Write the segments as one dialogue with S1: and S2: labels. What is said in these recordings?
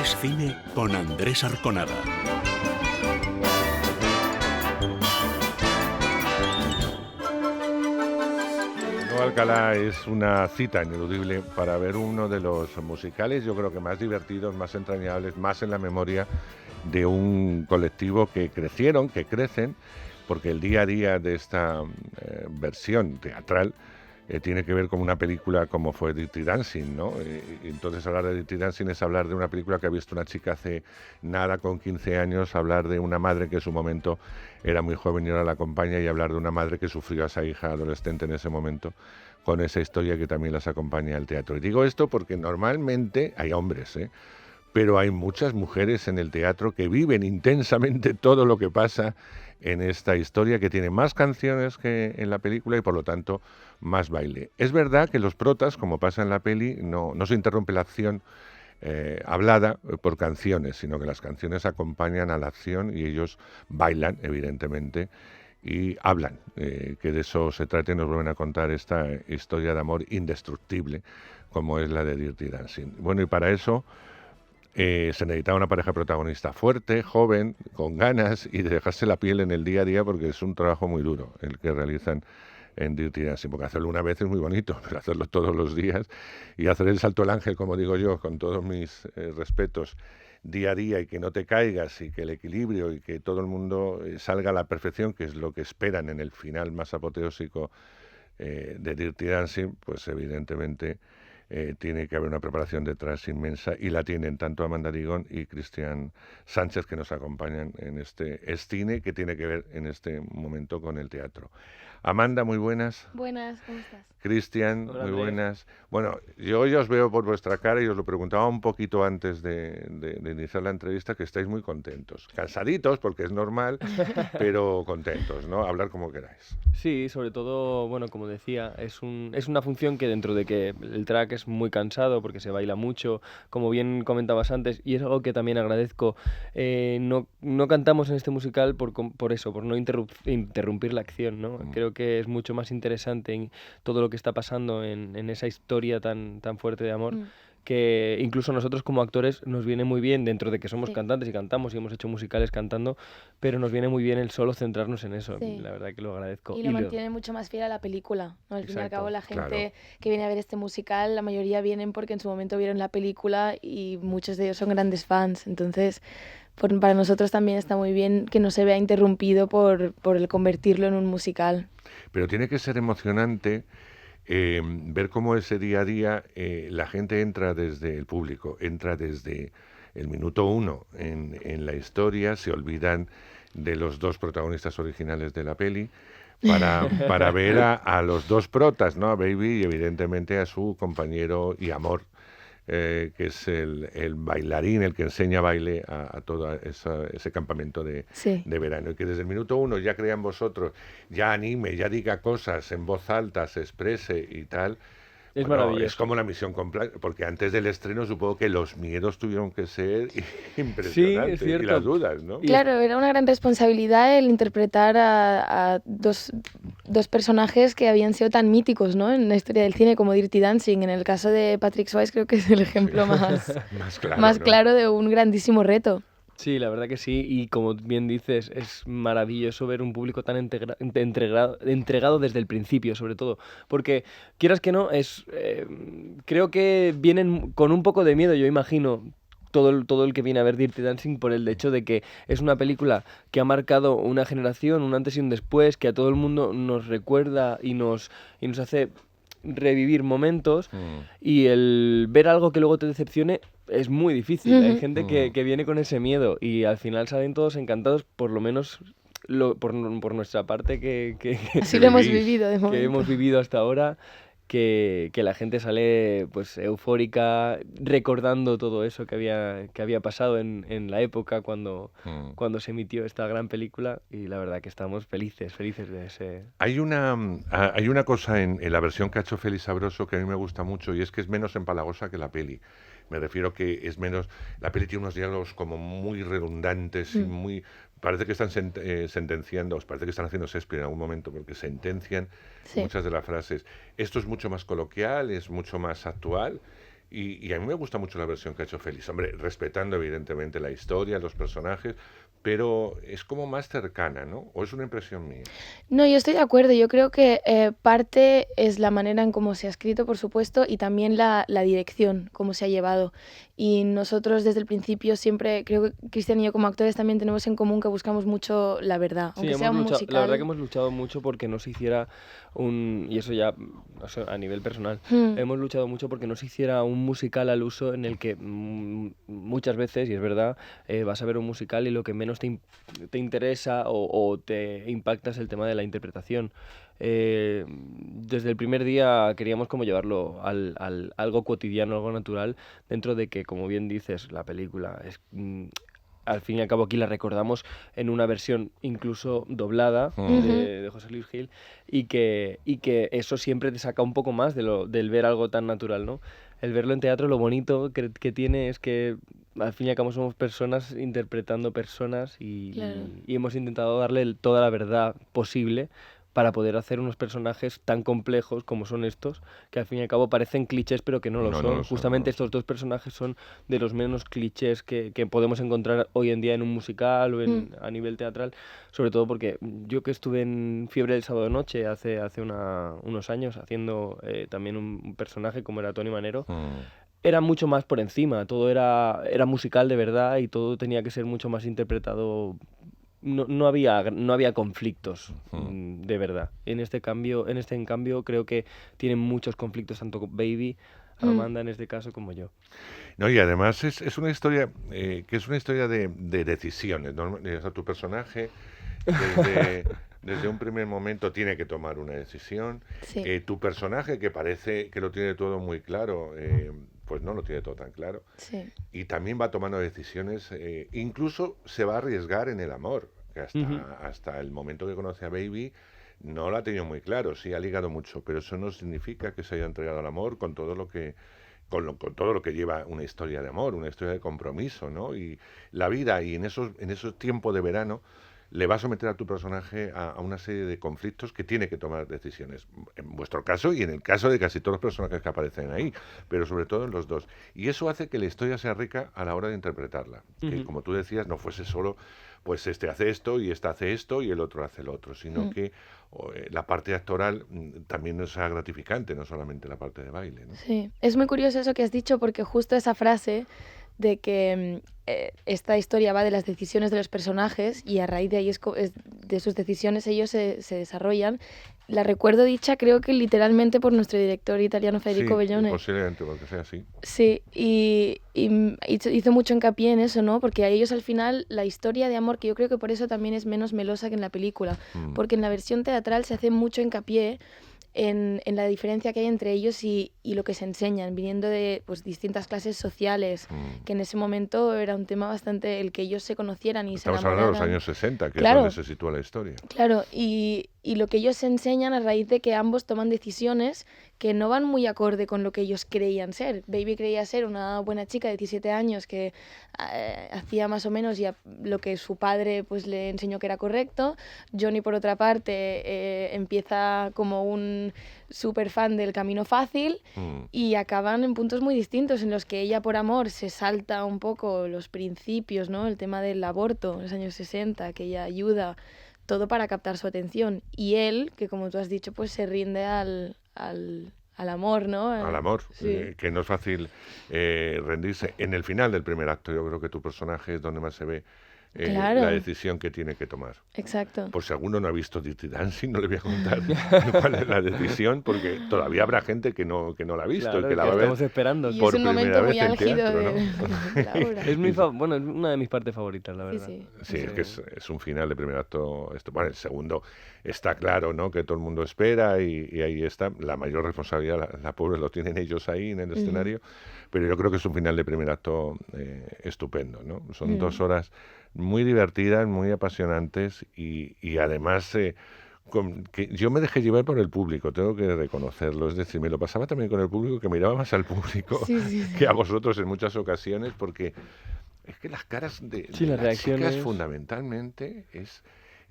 S1: Es cine con Andrés Arconada.
S2: Alcalá es una cita ineludible para ver uno de los musicales, yo creo que más divertidos, más entrañables, más en la memoria de un colectivo que crecieron, que crecen, porque el día a día de esta versión teatral tiene que ver con una película como fue Dirty Dancing, ¿no? Entonces hablar de Dirty Dancing es hablar de una película que ha visto una chica hace nada, con 15 años, hablar de una madre que en su momento era muy joven y ahora la acompaña, y hablar de una madre que sufrió a esa hija adolescente en ese momento, con esa historia que también las acompaña al teatro. Y digo esto porque normalmente hay hombres, pero hay muchas mujeres en el teatro que viven intensamente todo lo que pasa en esta historia, que tiene más canciones que en la película y por lo tanto más baile. Es verdad que los protas, como pasa en la peli, no se interrumpe la acción hablada por canciones, sino que las canciones acompañan a la acción y ellos bailan, evidentemente, y hablan, que de eso se trata, y nos vuelven a contar esta historia de amor indestructible como es la de Dirty Dancing. Bueno, y para eso se necesitaba una pareja protagonista fuerte, joven, con ganas y de dejarse la piel en el día a día, porque es un trabajo muy duro el que realizan en Dirty Dancing, porque hacerlo una vez es muy bonito, pero hacerlo todos los días y hacer el salto al ángel, como digo yo, con todos mis respetos, día a día, y que no te caigas y que el equilibrio y que todo el mundo salga a la perfección, que es lo que esperan en el final más apoteósico de Dirty Dancing, pues evidentemente tiene que haber una preparación detrás inmensa, y la tienen tanto Amanda Digón y Cristian Sánchez, que nos acompañan en este cine que tiene que ver en este momento con el teatro. Amanda, muy buenas.
S3: Buenas, ¿cómo estás?
S2: Cristian, muy buenas. Bueno, yo ya os veo por vuestra cara y os lo preguntaba un poquito antes de iniciar la entrevista, que estáis muy contentos. Cansaditos, porque es normal, pero contentos, ¿no? Hablar como queráis.
S4: Sí, sobre todo, bueno, como decía, es una función que, dentro de que el track es muy cansado porque se baila mucho, como bien comentabas antes, y es algo que también agradezco, no cantamos en este musical por eso, por no interrumpir la acción, ¿no? Creo que es mucho más interesante en todo lo que está pasando en esa historia tan fuerte de amor, que incluso nosotros como actores nos viene muy bien, dentro de que somos cantantes y cantamos y hemos hecho musicales cantando, pero nos viene muy bien el solo centrarnos en eso. La verdad que lo agradezco.
S3: Y lo mantiene mucho más fiel a la película, ¿no? Al fin y al cabo, la gente
S2: claro,
S3: que viene a ver este musical, la mayoría vienen porque en su momento vieron la película y muchos de ellos son grandes fans. Entonces, para nosotros también está muy bien que no se vea interrumpido por el convertirlo en un musical.
S2: Pero tiene que ser emocionante ver cómo ese día a día la gente entra desde el público, entra desde el minuto uno en la historia, se olvidan de los dos protagonistas originales de la peli para ver a los dos protas, ¿no? A Baby y evidentemente a su compañero y amor, que es el bailarín, el que enseña baile a todo ese campamento de verano, y que desde el minuto uno ya crea en vosotros, ya anime, ya diga cosas en voz alta, se exprese y tal.
S4: Es maravilloso.
S2: Es como la misión completa, porque antes del estreno supongo que los miedos tuvieron que ser impresionantes,
S4: sí, es cierto.
S2: y las dudas, ¿no?
S3: Claro, era una gran responsabilidad el interpretar a dos personajes que habían sido tan míticos, ¿no? En la historia del cine, como Dirty Dancing. En el caso de Patrick Swayze creo que es el ejemplo más claro de un grandísimo reto.
S4: Sí, la verdad que sí, y como bien dices, es maravilloso ver un público tan entregado desde el principio, sobre todo, porque quieras que no, creo que vienen con un poco de miedo, yo imagino, todo el que viene a ver Dirty Dancing, por el hecho de que es una película que ha marcado una generación, un antes y un después, que a todo el mundo nos recuerda y nos hace revivir momentos, y el ver algo que luego te decepcione es muy difícil. Hay gente que viene con ese miedo y al final salen todos encantados, por lo menos por nuestra parte, que
S3: así lo hemos vivido de momento.
S4: Que hemos vivido hasta ahora, que la gente sale pues eufórica, recordando todo eso que había pasado en la época cuando se emitió esta gran película, y la verdad que estamos felices de ese...
S2: Hay una cosa en la versión que ha hecho Félix Sabroso que a mí me gusta mucho, y es que es menos empalagosa que la peli. Me refiero que es menos... La peli tiene unos diálogos como muy redundantes y muy... Parece que están sentenciando, os parece que están haciendo Shakespeare en algún momento, porque sentencian muchas de las frases. Esto es mucho más coloquial, es mucho más actual, Y a mí me gusta mucho la versión que ha hecho Félix. Hombre, respetando evidentemente la historia, los personajes, pero es como más cercana, ¿no? ¿O es una impresión mía?
S3: No, yo estoy de acuerdo. Yo creo que parte es la manera en cómo se ha escrito, por supuesto, y también la dirección, cómo se ha llevado. Y nosotros desde el principio siempre, creo que Cristian y yo como actores también tenemos en común que buscamos mucho la verdad,
S4: Sí,
S3: aunque sea un
S4: la verdad
S3: musical.
S4: que hemos luchado mucho porque no se hiciera y eso ya o sea, a nivel personal,
S3: Hmm,
S4: hemos luchado mucho porque no se hiciera un musical al uso en el que muchas veces, y es verdad, vas a ver un musical y lo que menos te interesa o te impacta es el tema de la interpretación. Desde el primer día queríamos como llevarlo al algo cotidiano, algo natural, dentro de que, como bien dices, la película es al fin y al cabo aquí la recordamos en una versión incluso doblada
S3: ujú,
S4: de José Luis Gil y que eso siempre te saca un poco más del ver algo tan natural, ¿no? El verlo en teatro, lo bonito que tiene es que al fin y al cabo somos personas interpretando personas
S3: claro.
S4: y hemos intentado darle toda la verdad posible para poder hacer unos personajes tan complejos como son estos, que al fin y al cabo parecen clichés pero que no lo
S2: No, no
S4: son.
S2: lo son, no
S4: Justamente
S2: lo son.
S4: estos dos personajes son de los menos clichés que podemos encontrar hoy en día en un musical o
S3: Mm,
S4: a nivel teatral, sobre todo porque yo que estuve en Fiebre del Sábado Noche hace unos años haciendo también un personaje como era Tony Manero,
S2: Mm,
S4: era mucho más por encima, todo era musical de verdad y todo tenía que ser mucho más interpretado. No había conflictos
S2: mm.
S4: de verdad. En cambio, creo que tienen muchos conflictos, tanto con Baby,
S3: mm,
S4: Amanda en este caso, como yo.
S2: No, y además es una historia que es una historia de decisiones, ¿no? O sea, tu personaje desde un primer momento tiene que tomar una decisión.
S3: sí,
S2: Tu personaje que parece que lo tiene todo muy claro, pues no lo tiene todo tan claro.
S3: sí.
S2: Y también va tomando decisiones, incluso se va a arriesgar en el amor, que
S4: Ujú.
S2: hasta el momento que conoce a Baby no lo ha tenido muy claro, sí ha ligado mucho, pero eso no significa que se haya entregado al amor con todo lo que con todo lo que lleva una historia de amor, una historia de compromiso, ¿no? Y la vida, y en esos tiempos de verano, le va a someter a tu personaje a una serie de conflictos que tiene que tomar decisiones. En vuestro caso y en el caso de casi todos los personajes que aparecen ahí, pero sobre todo en los dos. Y eso hace que la historia sea rica a la hora de interpretarla. Que,
S4: Ujú.
S2: como tú decías, no fuese solo, pues este hace esto y este hace esto y el otro hace lo otro, sino
S3: Mm.
S2: que la parte actoral también nos sea gratificante, no solamente la parte de baile, ¿no?
S3: Sí, es muy curioso eso que has dicho porque justo esa frase de que esta historia va de las decisiones de los personajes y a raíz de ahí de sus decisiones ellos se desarrollan, la recuerdo dicha creo que literalmente por nuestro director italiano Federico
S2: Sí,
S3: Bellone.
S2: posiblemente porque sea así.
S3: Sí, y hizo mucho hincapié en eso, ¿no? Porque a ellos al final la historia de amor, que yo creo que por eso también es menos melosa que en la película,
S2: Mm,
S3: porque en la versión teatral se hace mucho hincapié en la diferencia que hay entre ellos y lo que se enseñan, viniendo de pues, distintas clases sociales,
S2: mm.
S3: que en ese momento era un tema bastante el que ellos se conocieran y se
S2: Estamos hablando de los
S3: enamoraran.
S2: años 60, que es donde
S3: Claro,
S2: se sitúa la historia.
S3: claro, y lo que ellos se enseñan a raíz de que ambos toman decisiones que no van muy acorde con lo que ellos creían ser. Baby creía ser una buena chica de 17 años que hacía más o menos lo que su padre pues le enseñó que era correcto. Johnny, por otra parte, empieza como un súper fan del camino fácil
S2: Mm.
S3: y acaban en puntos muy distintos en los que ella por amor se salta un poco los principios, ¿no? El tema del aborto en los años 60, que ella ayuda todo para captar su atención. Y él, que como tú has dicho, pues se rinde al amor, ¿no?
S2: Al amor,
S3: Sí,
S2: que no es fácil rendirse. En el final del primer acto, yo creo que tu personaje es donde más se ve la
S3: claro,
S2: decisión que tiene que tomar.
S3: exacto.
S2: Por si alguno no ha visto Dirty Dancing, no le voy a contar cuál es la decisión, porque todavía habrá gente que no la ha visto y
S4: Claro,
S2: que la
S4: que
S2: va a
S4: la
S2: ver
S4: estamos esperando.
S3: Y
S2: por
S3: es un
S2: primera
S3: momento
S2: vez
S3: muy
S2: en
S3: álgido
S2: teatro, ¿no?
S3: de la obra.
S4: Bueno, es una de mis partes favoritas, la
S3: Sí,
S4: verdad.
S3: sí.
S2: Sí, es
S4: Sí.
S2: que es un final de primer acto. Bueno, el segundo está claro, ¿no? Que todo el mundo espera y ahí está. La mayor responsabilidad, la pobre lo tienen ellos ahí en el
S3: Ujú,
S2: escenario, pero yo creo que es un final de primer acto estupendo, ¿no? Son 2 horas muy divertidas, muy apasionantes y además que yo me dejé llevar por el público, tengo que reconocerlo. Es decir, me lo pasaba también con el público, que miraba más al público
S3: sí, sí,
S2: que
S3: sí.
S2: a vosotros en muchas ocasiones, porque es que las caras
S4: Sí,
S2: de
S4: las
S2: las chicas
S4: reacciones.
S2: fundamentalmente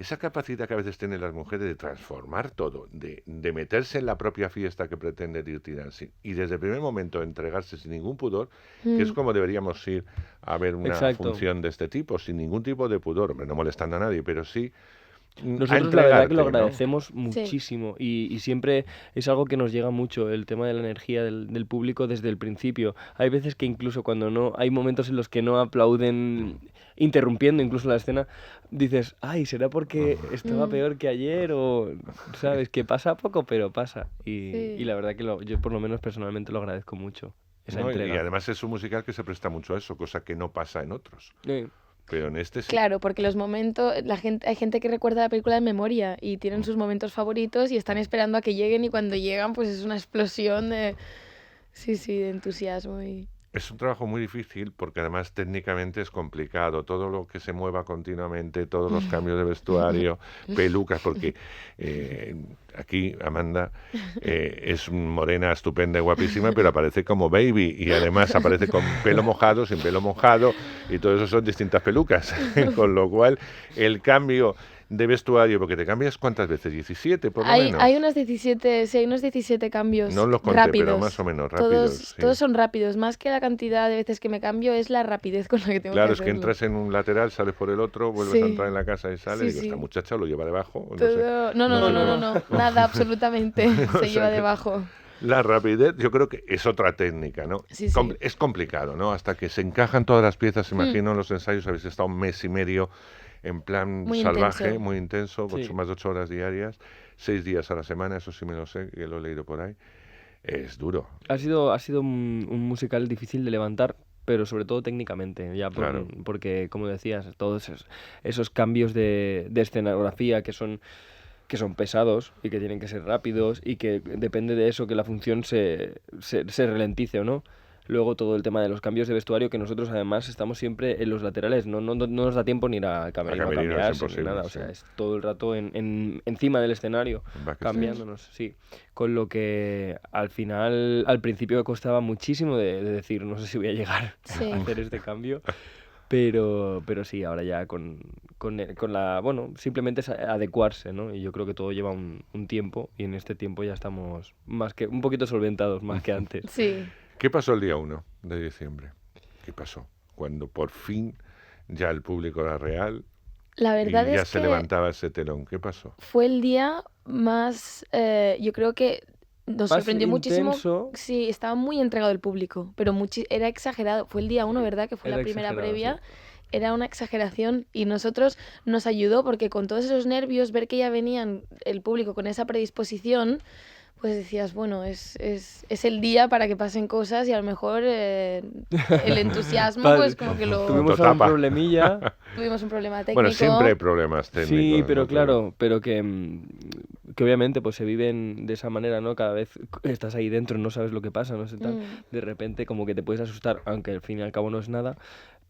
S2: esa capacidad que a veces tienen las mujeres de transformar todo, de meterse en la propia fiesta que pretende Dirty Dancing y desde el primer momento entregarse sin ningún pudor, que es como deberíamos ir a ver una
S4: Exacto.
S2: función de este tipo, sin ningún tipo de pudor, hombre, no molestando a nadie, pero sí a
S4: Nosotros la verdad que lo
S2: entregarte, ¿no?
S4: agradecemos muchísimo y siempre es algo que nos llega mucho, el tema de la energía del público desde el principio. Hay veces que incluso cuando no, hay momentos en los que no aplauden interrumpiendo incluso la escena, dices, ay, ¿será porque estaba peor que ayer? O, ¿sabes? Que pasa poco, pero pasa. Y la verdad que yo por lo menos personalmente lo agradezco mucho, esa
S2: ¿No? Y
S4: entrega.
S2: además es un musical que se presta mucho a eso, cosa que no pasa en otros.
S4: Sí.
S2: Pero en este sí.
S3: Claro, porque los momentos, hay gente que recuerda la película de memoria y tienen sus momentos favoritos y están esperando a que lleguen y cuando llegan pues es una explosión de, de entusiasmo y...
S2: Es un trabajo muy difícil porque además técnicamente es complicado. Todo lo que se mueva continuamente, todos los cambios de vestuario, pelucas, porque aquí Amanda es morena, estupenda y guapísima, pero aparece como Baby y además aparece con pelo mojado, sin pelo mojado y todo eso son distintas pelucas. Con lo cual el cambio de vestuario, porque te cambias ¿cuántas veces? 17 por lo menos.
S3: Hay unos 17, sí, hay unos 17 cambios
S2: No los conté,
S3: rápidos.
S2: pero más o menos rápidos.
S3: Todos son rápidos, más que la cantidad de veces que me cambio es la rapidez con la que tengo
S2: Claro,
S3: que
S2: es que
S3: hacerlo.
S2: entras en un lateral, sales por el otro, vuelves a
S3: Sí.
S2: entrar en la casa y sales, y digo,
S3: Sí.
S2: esta muchacha lo lleva debajo. No sé.
S3: Todo... No, nada, absolutamente, se lleva
S2: que-
S3: debajo.
S2: La rapidez, yo creo que es otra técnica, ¿no?
S3: Sí.
S2: Es complicado, ¿no? Hasta que se encajan todas las piezas, imagino en los ensayos habéis estado un mes y medio en plan
S3: Muy
S2: salvaje,
S3: intenso.
S2: muy intenso,
S4: Sí.
S2: más de 8 horas diarias, 6 días a la semana, eso sí me lo sé, que lo he leído por ahí. Es duro.
S4: Ha sido un musical difícil de levantar, pero sobre todo técnicamente,
S2: Claro.
S4: porque, como decías, todos esos cambios de escenografía que son pesados y que tienen que ser rápidos y que depende de eso que la función se ralentice o no. Luego todo el tema de los cambios de vestuario, que nosotros además estamos siempre en los laterales, no nos da tiempo ni ir a camerino a
S2: camerino es
S4: cambiarse ni
S2: imposible,
S4: nada, o
S2: sí.
S4: sea, es todo el rato encima del escenario,
S2: En backstage.
S4: cambiándonos, sí. Con lo que al final, al principio costaba muchísimo de decir, no sé si voy a llegar
S3: Sí.
S4: a hacer este cambio, pero sí, ahora ya con la, bueno, simplemente es adecuarse, ¿no? Y yo creo que todo lleva un tiempo y en este tiempo ya estamos un poquito solventados más que antes.
S3: Sí.
S2: ¿Qué pasó el día 1 de diciembre? ¿Qué pasó? Cuando por fin ya el público era real
S3: La
S2: y
S3: verdad
S2: ya
S3: es
S2: se
S3: que
S2: levantaba ese telón. ¿Qué pasó?
S3: fue el día más, yo creo que nos
S4: Más
S3: sorprendió muchísimo.
S4: intenso.
S3: Sí, estaba muy entregado el público, pero era exagerado. Fue el día 1, ¿verdad? Que fue
S4: Era
S3: la primera
S4: exagerado,
S3: previa.
S4: sí.
S3: Era una exageración y nosotros nos ayudó porque con todos esos nervios, ver que ya venían el público con esa predisposición, pues decías, bueno, es el día para que pasen cosas y a lo mejor el entusiasmo,
S4: Vale.
S3: pues como que lo...
S4: Tuvimos
S2: Lo
S4: algún
S2: tapa.
S4: problemilla.
S3: Tuvimos un problema técnico.
S2: Bueno, siempre hay problemas técnicos.
S4: Sí, pero
S2: ¿no?
S4: claro, pero que obviamente pues se viven de esa manera, ¿no? Cada vez estás ahí dentro, no sabes lo que pasa, no sé tal. De repente como que te puedes asustar, aunque al fin y al cabo no es nada.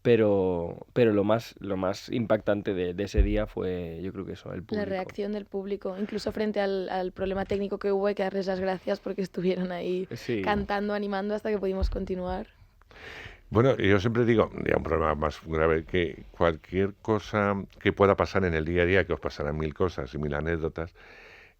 S4: Pero lo más impactante de ese día fue, yo creo que eso, el público.
S3: La reacción del público, incluso frente al problema técnico que hubo, hay que darles las gracias porque estuvieron ahí
S4: Sí.
S3: cantando, animando hasta que pudimos continuar.
S2: Bueno, yo siempre digo, ya un problema más grave, que cualquier cosa que pueda pasar en el día a día, que os pasarán 1000 cosas y 1000 anécdotas,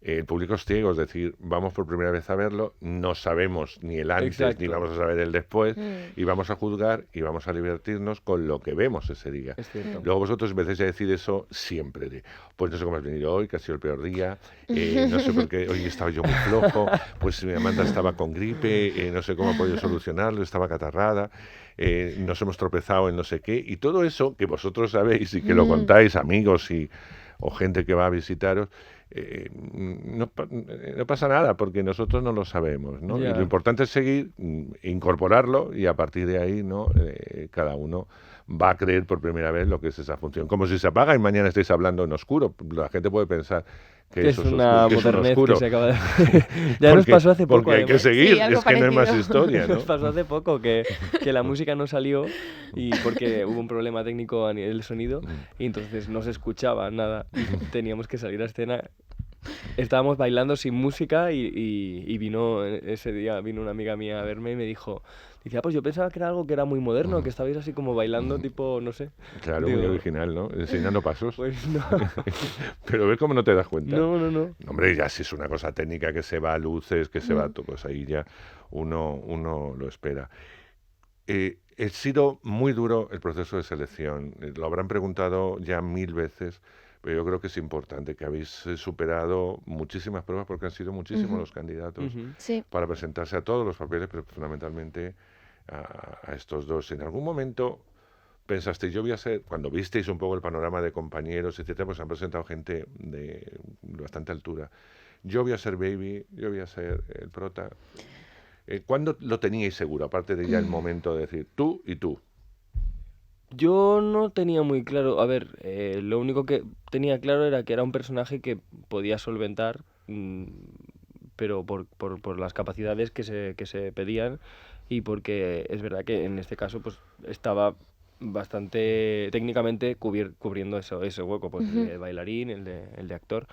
S2: el público es ciego, es decir, vamos por primera vez a verlo, no sabemos ni el antes
S4: Exacto.
S2: ni vamos a saber el después, y vamos a juzgar y vamos a divertirnos con lo que vemos ese día.
S4: Es cierto.
S2: Luego vosotros empecéis a decir eso siempre, de, pues no sé cómo has venido hoy, que ha sido el peor día, no sé por qué, hoy estaba yo muy flojo, pues mi Amanda estaba con gripe, no sé cómo ha podido solucionarlo, estaba catarrada, nos hemos tropezado en no sé qué, y todo eso que vosotros sabéis y que lo contáis, amigos o gente que va a visitaros, no pasa nada porque nosotros no lo sabemos, ¿no?
S4: Ya.
S2: Y lo importante es seguir, incorporarlo y a partir de ahí, ¿no? Cada uno va a creer por primera vez lo que es esa función. Como si se apaga y mañana estáis hablando en oscuro. La gente puede pensar que
S4: Que
S2: eso
S4: es una
S2: que es un
S4: modernez
S2: oscuro.
S4: que se acaba de... Ya nos pasó hace poco,
S2: Porque hay que
S4: además.
S2: seguir,
S3: Sí, algo
S2: es que no hay más
S3: parecido.
S2: historia, ¿no?
S4: Nos pasó hace poco que la música no salió y porque hubo un problema técnico a nivel del sonido y entonces no se escuchaba nada. Y teníamos que salir a escena estábamos bailando sin música y vino ese día, vino una amiga mía a verme y me dijo, dice, pues yo pensaba que era algo que era muy moderno, que estabais así como bailando, tipo, no sé.
S2: Claro,
S4: Digo,
S2: muy original, ¿no? Enseñando pasos.
S4: Pues no,
S2: Pero ves cómo no te das cuenta.
S4: no.
S2: Hombre, ya si es una cosa técnica que se va a luces, que se va a todo, pues ahí ya uno lo espera. Ha sido muy duro el proceso de selección. Lo habrán preguntado ya 1000 veces, pero yo creo que es importante que habéis superado muchísimas pruebas porque han sido muchísimos los candidatos
S4: Ujú.
S3: Sí.
S2: para presentarse a todos los papeles, pero fundamentalmente a estos dos. En algún momento pensaste, yo voy a ser, cuando visteis un poco el panorama de compañeros, etcétera, pues han presentado gente de bastante altura. Yo voy a ser Baby, yo voy a ser el prota. ¿Cuándo lo teníais seguro, aparte de ya el momento de decir tú y tú?
S4: Yo no tenía muy claro, a ver, lo único que tenía claro era que era un personaje que podía solventar, pero por las capacidades que se pedían y porque es verdad que en este caso pues estaba bastante técnicamente cubriendo ese hueco, pues el de bailarín, el de actor.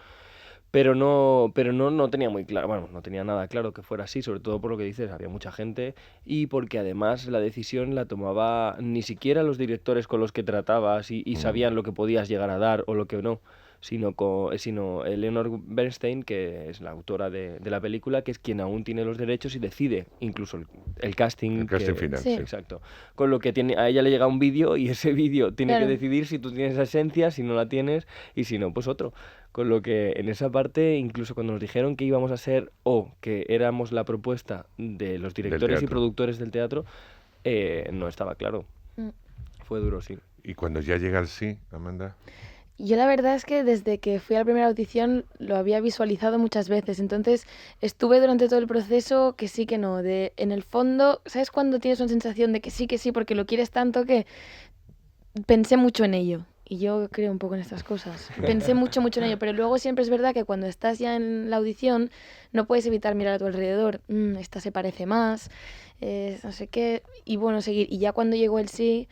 S4: Pero no tenía muy claro, bueno, no tenía nada claro que fuera así, sobre todo por lo que dices, había mucha gente y porque además la decisión la tomaba ni siquiera los directores con los que tratabas y sabían lo que podías llegar a dar o lo que no, sino Eleanor Bernstein, que es la autora de la película, que es quien aún tiene los derechos y decide incluso el casting.
S2: El casting final,
S3: Sí.
S2: sí.
S4: Exacto. Con lo que a ella le llega un vídeo y ese vídeo tiene
S3: Claro.
S4: que decidir si tú tienes esa esencia, si no la tienes y si no, pues otro. Con lo que en esa parte, incluso cuando nos dijeron que íbamos a ser o que éramos la propuesta de los directores y
S2: teatro.
S4: productores del teatro, no estaba claro.
S3: Mm.
S4: Fue duro, sí.
S2: Y cuando ya llega el sí, Amanda,
S3: Yo la verdad es que desde que fui a la primera audición lo había visualizado muchas veces, entonces estuve durante todo el proceso que sí, que no, en el fondo, ¿sabes cuando tienes una sensación de que sí, porque lo quieres tanto que pensé mucho en ello? Y yo creo un poco en estas cosas. Pensé mucho en ello, pero luego siempre es verdad que cuando estás ya en la audición no puedes evitar mirar a tu alrededor. Esta se parece más, no sé qué, y bueno, seguir. Y ya cuando llegó el sí,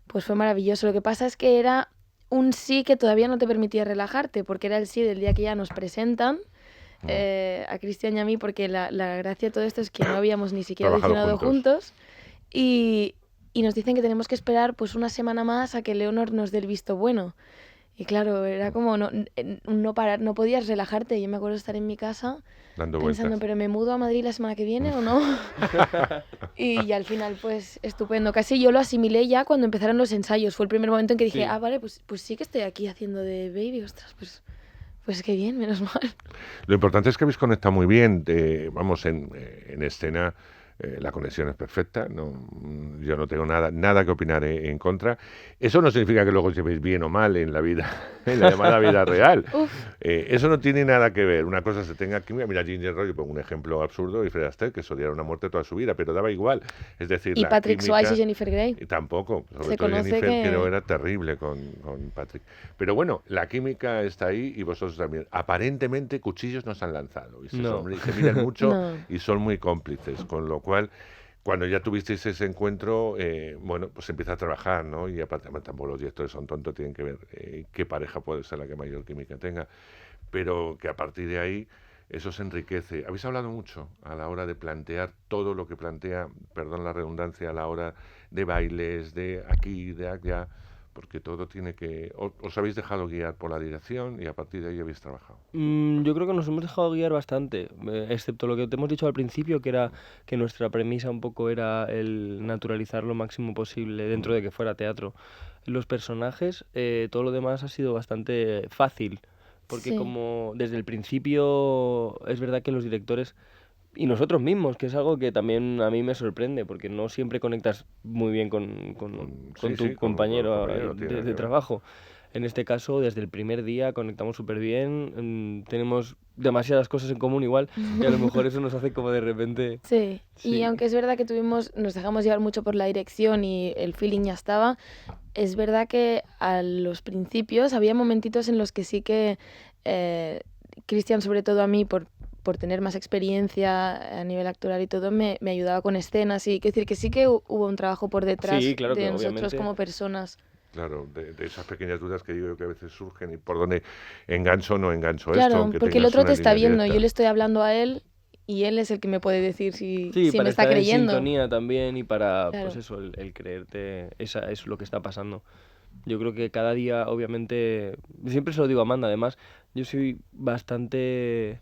S3: pues fue maravilloso. Lo que pasa es que era un sí que todavía no te permitía relajarte, porque era el sí del día que ya nos presentan a Cristian y a mí, porque la gracia de todo esto es que no habíamos ni siquiera
S2: Trabajado
S3: audicionado
S2: juntos.
S3: y nos dicen que tenemos que esperar pues una semana más a que Leonor nos dé el visto bueno. Y claro, era como no parar, no podías relajarte. Yo me acuerdo estar en mi casa
S2: dando
S3: pensando,
S2: vueltas.
S3: ¿pero me mudo a Madrid la semana que viene o no? Y al final, pues, estupendo. Casi yo lo asimilé ya cuando empezaron los ensayos. Fue el primer momento en que dije,
S4: Sí.
S3: vale, pues sí que estoy aquí haciendo de Baby, ostras, pues qué bien, menos mal.
S2: Lo importante es que habéis conectado muy bien. Vamos, en escena la conexión es perfecta. Yo no tengo nada que opinar en contra. Eso no significa que luego os llevéis bien o mal en la vida, en la llamada vida real.
S3: Uf.
S2: Eso no tiene nada que ver. Una cosa se tenga química. Mira, Ginger Roy, pongo un ejemplo absurdo, y Fred Astaire, que se odiaron una muerte toda su vida, pero daba igual. Es decir,
S3: Y
S2: la
S3: Patrick
S2: química,
S3: Swayze y Jennifer Grey.
S2: tampoco, sobre
S3: Se
S2: todo
S3: conoce
S2: Jennifer,
S3: que-
S2: creo era terrible con Patrick. Pero bueno, la química está ahí y vosotros también. Aparentemente cuchillos no se han lanzado y
S4: No.
S2: se miran mucho
S3: No.
S2: y son muy cómplices, con lo cual cuando ya tuvisteis ese encuentro, bueno, pues empieza a trabajar, ¿no? Y aparte, tampoco los directores son tontos, tienen que ver qué pareja puede ser la que mayor química tenga, pero que a partir de ahí eso se enriquece. Habéis hablado mucho a la hora de plantear todo lo que plantea, perdón la redundancia, a la hora de bailes, de aquí, de allá, porque todo tiene que... Os habéis dejado guiar por la dirección y a partir de ahí habéis trabajado.
S4: Yo creo que nos hemos dejado guiar bastante, excepto lo que te hemos dicho al principio, que era que nuestra premisa un poco era el naturalizar lo máximo posible dentro de que fuera teatro. Los personajes, todo lo demás ha sido bastante fácil, porque
S3: Sí.
S4: como desde el principio es verdad que los directores y nosotros mismos, que es algo que también a mí me sorprende, porque no siempre conectas muy bien con
S2: Sí,
S4: tu
S2: sí, con
S4: compañero
S2: el compañero, tiene
S4: de
S2: que ver.
S4: trabajo. En este caso, desde el primer día conectamos súper bien, tenemos demasiadas cosas en común igual, y a lo mejor eso nos hace como de repente...
S3: Sí.
S4: Sí.
S3: Y aunque es verdad que nos dejamos llevar mucho por la dirección y el feeling ya estaba, es verdad que a los principios había momentitos en los que sí que Cristian, sobre todo a mí, por tener más experiencia a nivel actoral y todo, me ayudaba con escenas y quiero decir que sí que hubo un trabajo por detrás
S4: Sí, claro
S3: de
S4: que
S3: nosotros
S4: obviamente.
S3: como personas.
S2: claro, de esas pequeñas dudas que digo que a veces surgen y por dónde engancho o no engancho esto.
S3: Claro,
S2: Aunque
S3: porque el
S2: tengas
S3: otro
S2: una
S3: te está
S2: línea
S3: viendo,
S2: directa.
S3: yo le estoy hablando a él y él es el que me puede decir si
S4: Sí,
S3: me
S4: para
S3: está
S4: estar en
S3: creyendo.
S4: sintonía también y para,
S3: Claro.
S4: pues eso, el creerte, esa es lo que está pasando. Yo creo que cada día, obviamente, siempre se lo digo a Amanda, además, yo soy bastante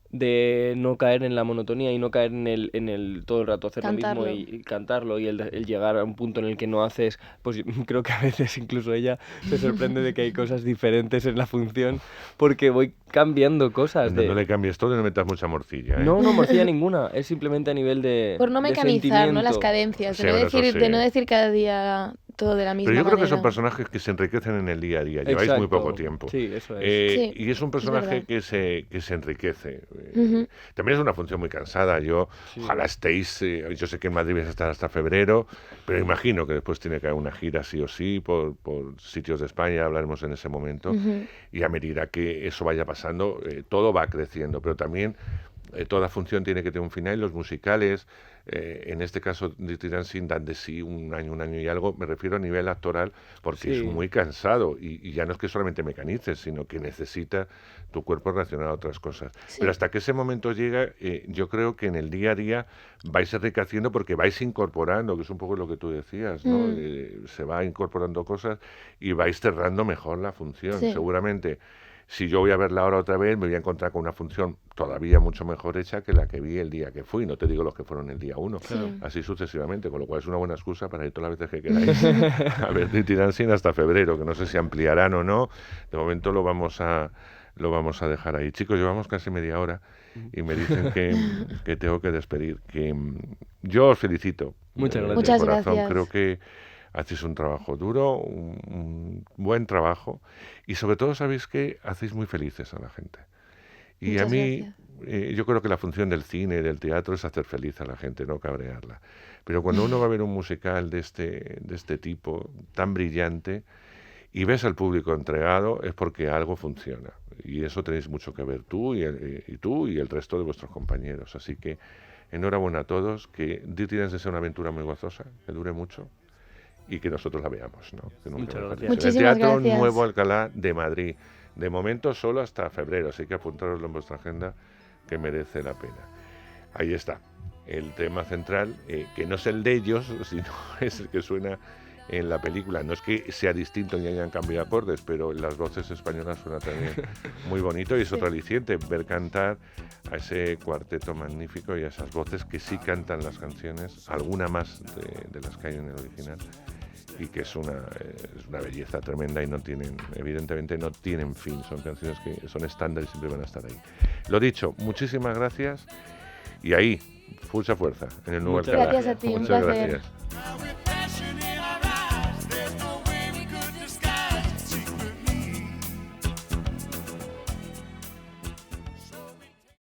S4: de no caer en la monotonía y no caer en el todo el rato hacer lo mismo
S3: Cantarlo.
S4: y cantarlo y el llegar a un punto en el que no haces, pues creo que a veces incluso ella se sorprende de que hay cosas diferentes en la función porque voy cambiando cosas
S2: No le cambies todo y no metas mucha morcilla, ¿eh?
S4: No morcilla ninguna, es simplemente a nivel
S3: Por no
S4: de
S3: mecanizar, ¿no? Las
S4: sentimiento.
S3: cadencias,
S2: Sí,
S3: de no
S2: bueno, eso
S3: decir, de no
S2: sí.
S3: decir cada día todo de la misma
S2: Pero yo creo que
S3: manera.
S2: son personajes que se enriquecen en el día a día. Lleváis muy
S4: Exacto.
S2: poco tiempo.
S4: Sí, eso es.
S3: Sí,
S2: Y es un
S3: es
S2: personaje
S3: verdad.
S2: que se enriquece.
S3: Ujú.
S2: También es una función muy cansada.
S4: Sí.
S2: Ojalá estéis. Yo sé que en Madrid vais a estar hasta febrero, pero imagino que después tiene que haber una gira sí o sí por sitios de España. Hablaremos en ese momento.
S3: Ujú.
S2: Y a medida que eso vaya pasando, todo va creciendo. Pero también toda función tiene que tener un final. Los musicales, en este caso Dirty Dancing, dan de sí un año y algo. Me refiero a nivel actoral, porque es
S4: Sí.
S2: muy cansado. Y ya no es que solamente mecanices, sino que necesita tu cuerpo reaccionar a otras cosas.
S3: Sí.
S2: Pero hasta que ese momento llega, yo creo que en el día a día vais enriqueciendo porque vais incorporando, que es un poco lo que tú decías, ¿no? Se va incorporando cosas y vais cerrando mejor la función.
S3: Sí.
S2: Seguramente, si yo voy a verla ahora otra vez, me voy a encontrar con una función todavía mucho mejor hecha que la que vi el día que fui. No te digo los que fueron el día 1,
S3: Sí.
S2: así sucesivamente, con lo cual es una buena excusa para ir todas las veces que queráis a ver Dirty Dancing hasta febrero, que no sé si ampliarán o no. De momento lo vamos a dejar ahí. Chicos, llevamos casi media hora y me dicen que tengo que despedir. Que yo os felicito.
S4: Muchas gracias.
S2: De
S3: Muchas
S2: corazón.
S3: gracias.
S2: Creo que hacéis un trabajo duro, un buen trabajo y sobre todo sabéis que hacéis muy felices a la gente. Y
S3: Muchas
S2: a mí,
S3: gracias.
S2: yo creo que la función del cine, del teatro, es hacer feliz a la gente, no cabrearla. Pero cuando uno va a ver un musical de este tipo, tan brillante, y ves al público entregado, es porque algo funciona. Y eso tenéis mucho que ver tú y el resto de vuestros compañeros. Así que enhorabuena a todos, que Dirty Dancing sea una aventura muy gozosa, que dure mucho y que nosotros la veamos, ¿no? Que nunca
S4: Muchas
S2: mejor
S4: gracias.
S2: dicho. En el
S3: Muchísimas
S2: Teatro
S3: gracias.
S2: Nuevo Alcalá de Madrid. De momento solo hasta febrero, así que apuntároslo en vuestra agenda, que merece la pena. Ahí está, el tema central, que no es el de ellos, sino es el que suena en la película. No es que sea distinto ni hayan cambiado acordes, pero las voces españolas suenan también muy bonito y es otro aliciente ver cantar a ese cuarteto magnífico y a esas voces que sí cantan las canciones, alguna más de las que hay en el original, y que es una belleza tremenda y evidentemente no tienen fin, son canciones que son estándar y siempre van a estar ahí. Lo dicho, muchísimas gracias y ahí, mucha fuerza en el nuevo
S4: Muchas
S2: Alcalá.
S3: Gracias a ti, un
S2: Muchas
S3: placer.
S2: gracias.